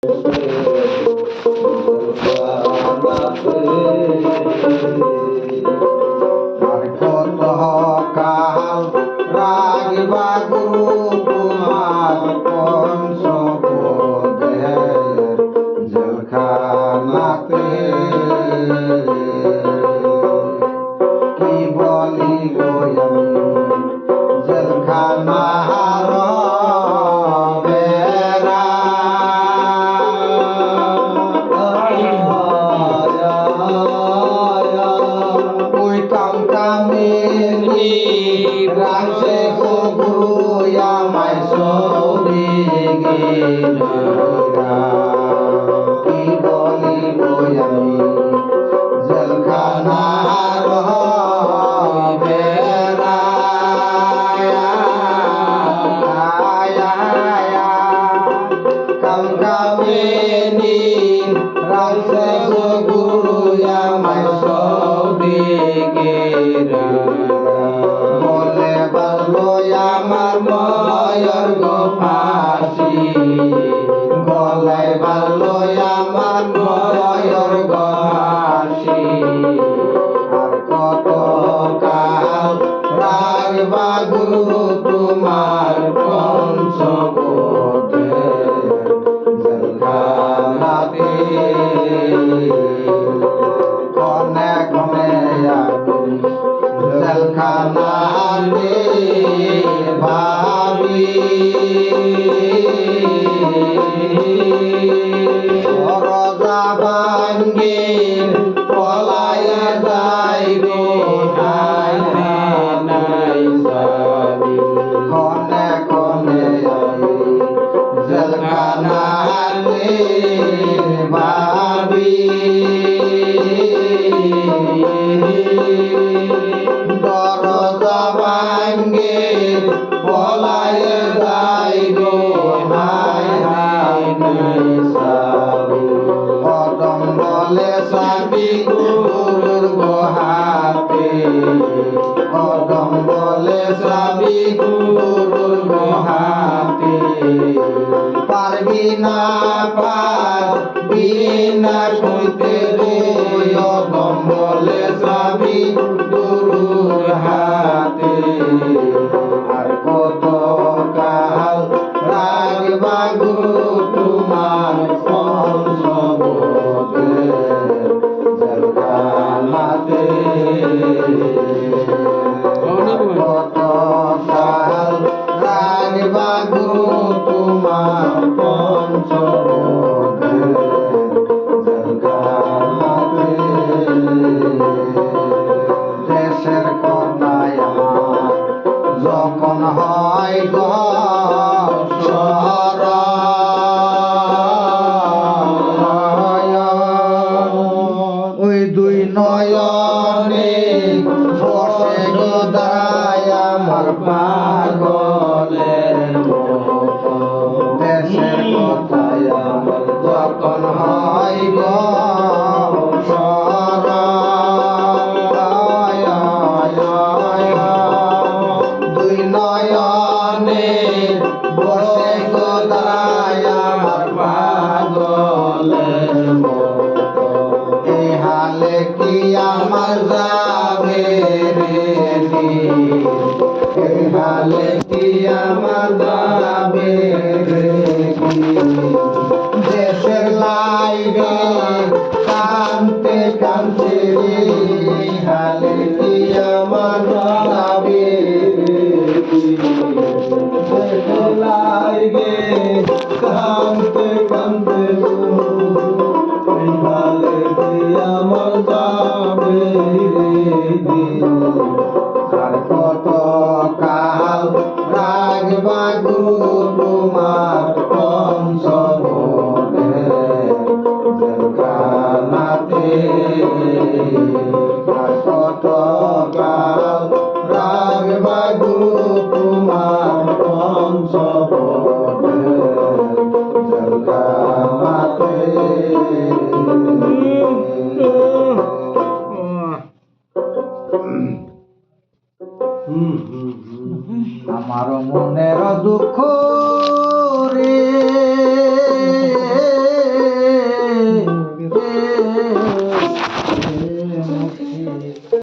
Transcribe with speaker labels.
Speaker 1: আর কত কাল রাগবা গুরু তোমার পঞ্চপদের জেলখানাতে কি বলি গো আমি জেলখানার রাখছে গো গুরু আমায় সৌদি গেরা কি বলিব আমি জেলখানার বেড়া কামকামিনী রাখছে গো গুরু আমায় সৌদি গেরা আমার ময়র গো ফাঁসি গলায় বাঁধলো আমার ময়র গো ফাঁসি আর কত কাল রাখবা গুরু তোমার পঞ্চপদের জেলখানাতে কনে কনে আমি জেলখানাতে ভাবি রোজা ভাঙ্গে পলায়া যাই গো নাই নাই সাবি কনে কনে জেলখানাতে ভাবি দরজা ভাঙ্গে পলায় যাই গো হাই হাই নাই সাবি কদম বলে সাবি গুরুর গো হাতে কদম বলে সাবি গুরুর গো হাতে পারবি না পারবি না সইতে রে কদম বলে সাবি গুরুর হাতে আর কত কাল রাখবা গুরু তোমার পঞ্চপদের জেলখানাতে কত কাল রাখবা গুরু তোমার পঞ্চপদের জেলখানাতে দেশের কন্যায় আমার যখন হয় গো ওই দুই নয়নে বসে গো দায় আমার পাগলের মতো দেশের কথায় আমার যখন হয় গো দুই নয়নে বসে গো দায় আমার পাগলের মতো এই হালে কি আমার যাবে রে এই হালে কি আমার যাবে রে দেশের লাইগে কানতে কানতে রে এই হালে কি আমার যাবে রে দেশের লাইগে কানতে কানতে এই হালে কি আমার যাবে রে আর কত কাল রাখবা গুরু তোমার পঞ্চপদের জেলখানাতে আর কত কাল রাখবা গুরু তোমার পঞ্চপদের জেলখানাতে